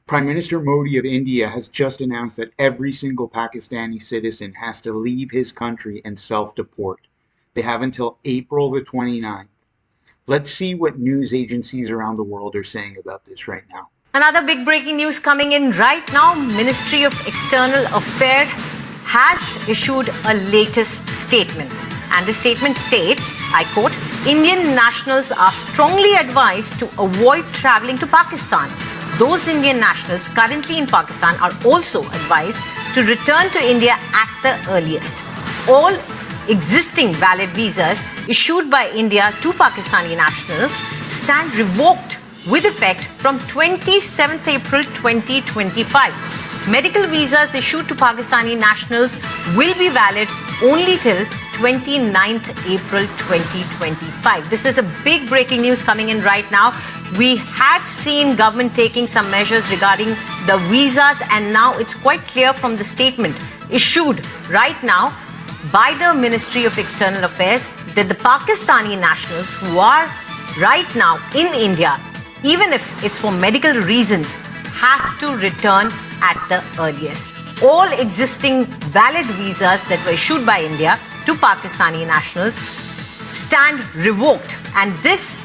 Prime Minister Modi of India has just announced that every single Pakistani citizen has to leave his country and self-deport. They have until April the 29th. Let's see what news agencies around the world are saying about this right now. Another big breaking news coming in right now. Ministry of External Affairs has issued a latest statement. And the statement states, I quote, Indian nationals are strongly advised to avoid traveling to Pakistan. Those Indian nationals currently in Pakistan are also advised to return to India at the earliest. All existing valid visas issued by India to Pakistani nationals stand revoked with effect from 27th April 2025. Medical visas issued to Pakistani nationals will be valid only till 29th April 2025. This is a big breaking news coming in right now. We had seen government taking some measures regarding the visas, and now it's quite clear from the statement issued right now by the Ministry of External Affairs that the Pakistani nationals who are right now in India, even if it's for medical reasons, have to return at the earliest. All existing valid visas that were issued by India to Pakistani nationals stand revoked, and this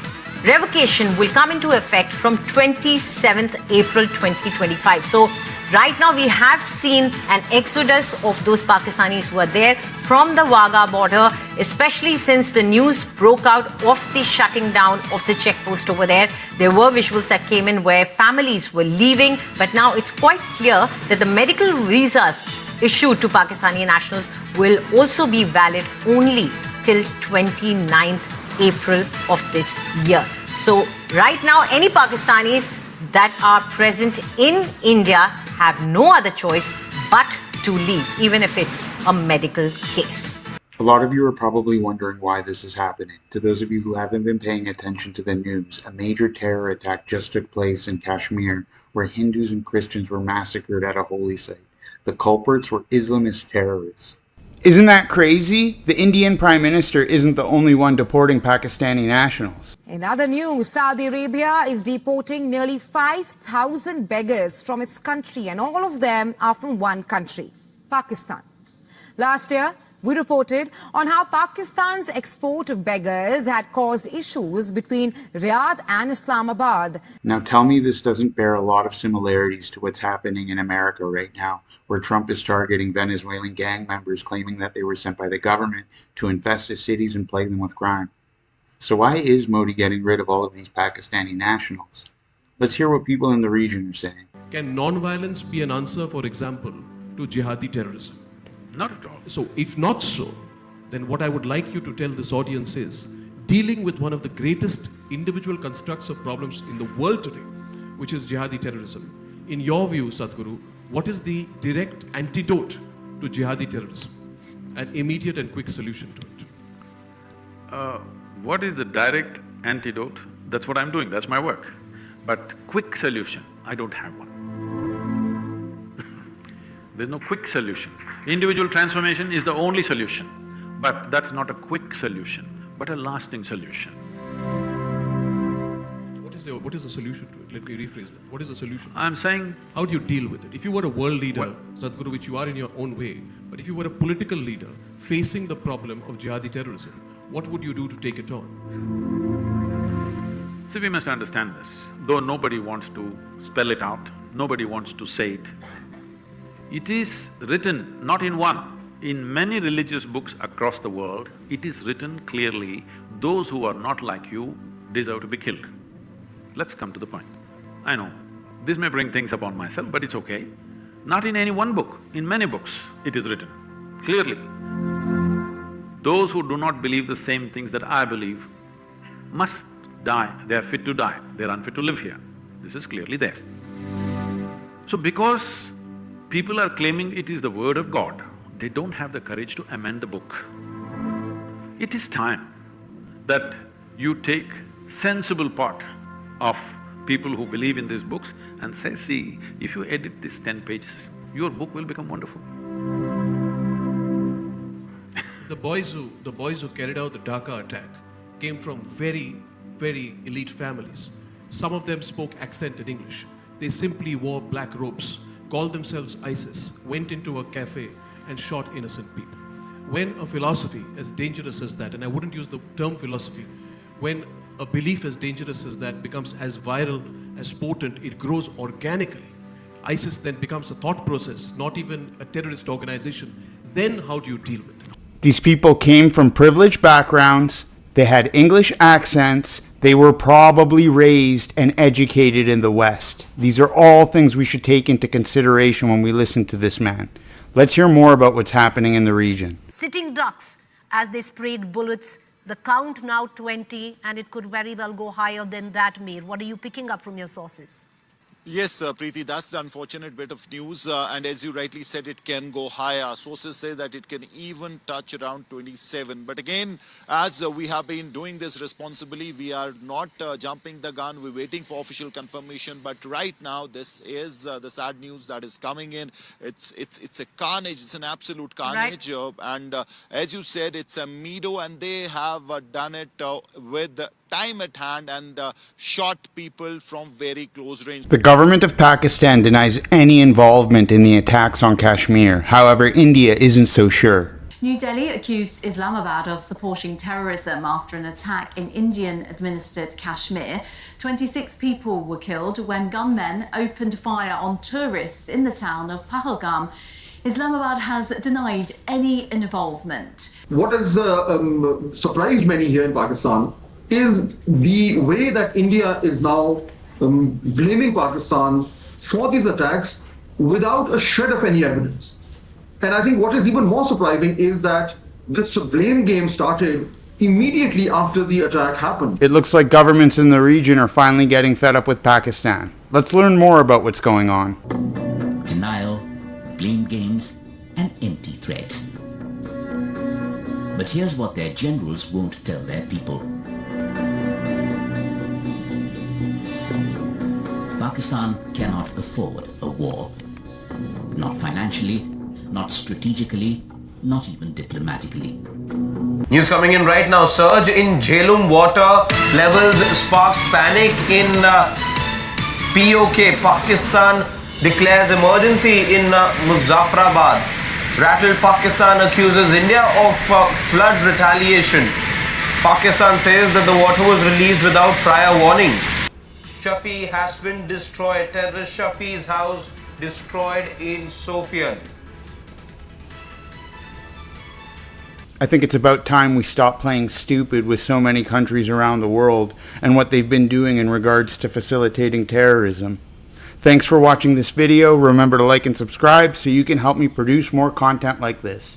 revocation will come into effect from 27th April 2025. So right now we have seen an exodus of those Pakistanis who are there from the Wagah border, especially since the news broke out of the shutting down of the checkpost over there. There were visuals that came in where families were leaving, but now it's quite clear that the medical visas issued to Pakistani nationals will also be valid only till 29th April of this year. So right now, any Pakistanis that are present in India have no other choice but to leave, even if it's a medical case. A lot of you are probably wondering why this is happening. To those of you who haven't been paying attention to the news, a major terror attack just took place in Kashmir, where Hindus and Christians were massacred at a holy site. The culprits were Islamist terrorists. Isn't that crazy? The Indian Prime Minister isn't the only one deporting Pakistani nationals. In other news, Saudi Arabia is deporting nearly 5,000 beggars from its country, and all of them are from one country, Pakistan. Last year, we reported on how Pakistan's export of beggars had caused issues between Riyadh and Islamabad. Now tell me this doesn't bear a lot of similarities to what's happening in America right now, where Trump is targeting Venezuelan gang members claiming that they were sent by the government to infest his cities and plague them with crime. So why is Modi getting rid of all of these Pakistani nationals? Let's hear what people in the region are saying. Can non-violence be an answer, for example, to jihadi terrorism? Not at all. So if not so, then what I would like you to tell this audience is, dealing with one of the greatest individual constructs of problems in the world today, which is jihadi terrorism. In your view, Sadhguru, what is the direct antidote to jihadi terrorism? An immediate and quick solution to it. What is the direct antidote? That's what I'm doing, that's my work. But quick solution, I don't have one. There's no quick solution. Individual transformation is the only solution, but that's not a quick solution, but a lasting solution. What is the solution to it? Let me rephrase that. What is the solution? I'm saying… How do you deal with it? If you were a world leader, Sadhguru, which you are in your own way, but if you were a political leader facing the problem of jihadi terrorism, what would you do to take it on? See, we must understand this. Though nobody wants to spell it out, nobody wants to say it, it is written not in one, in many religious books across the world, it is written clearly, those who are not like you deserve to be killed. Let's come to the point. I know, this may bring things upon myself, but it's okay. Not in any one book, in many books it is written, clearly. Those who do not believe the same things that I believe must die, they are fit to die, they are unfit to live here. This is clearly there. So because people are claiming it is the word of God, they don't have the courage to amend the book. It is time that you take sensible part of people who believe in these books and say, see, if you edit these 10 pages, your book will become wonderful. The boys who carried out the Dhaka attack came from very elite families. Some of them spoke accented English. They simply wore black robes, called themselves ISIS, went into a cafe and shot innocent people. When a philosophy as dangerous as that, and I wouldn't use the term philosophy, when a belief as dangerous as that becomes as viral, as potent, it grows organically. ISIS then becomes a thought process, not even a terrorist organization. Then how do you deal with it? These people came from privileged backgrounds, they had English accents, they were probably raised and educated in the West. These are all things we should take into consideration when we listen to this man. Let's hear more about what's happening in the region. Sitting ducks as they sprayed bullets. The count now 20, and it could very well go higher than that, Mir. What are you picking up from your sources? Yes, Preeti, that's the unfortunate bit of news. And as you rightly said, it can go higher. Sources say that it can even touch around 27. But again, as we have been doing this responsibly, we are not jumping the gun. We're waiting for official confirmation. But right now, this is the sad news that is coming in. It's a carnage. It's an absolute carnage. Right. And as you said, it's a meadow, and they have done it with time at hand and shot people from very close range. The government of Pakistan denies any involvement in the attacks on Kashmir. However, India isn't so sure. New Delhi accused Islamabad of supporting terrorism after an attack in Indian-administered Kashmir. 26 people were killed when gunmen opened fire on tourists in the town of Pahalgam. Islamabad has denied any involvement. What has surprised many here in Pakistan is the way that India is now blaming Pakistan for these attacks without a shred of any evidence. And I think what is even more surprising is that this blame game started immediately after the attack happened. It looks like governments in the region are finally getting fed up with Pakistan. Let's learn more about what's going on. Denial, blame games, and empty threats. But here's what their generals won't tell their people. Pakistan cannot afford a war. Not financially, not strategically, not even diplomatically. News coming in right now. Surge in Jhelum water levels sparks panic in POK. Pakistan declares emergency in Muzaffarabad. Rattled Pakistan accuses India of flood retaliation. Pakistan says that the water was released without prior warning. Shafi has been destroyed. Terrorist Shafi's house destroyed in Sophian. I think it's about time we stop playing stupid with so many countries around the world and what they've been doing in regards to facilitating terrorism. Thanks for watching this video. Remember to like and subscribe so you can help me produce more content like this.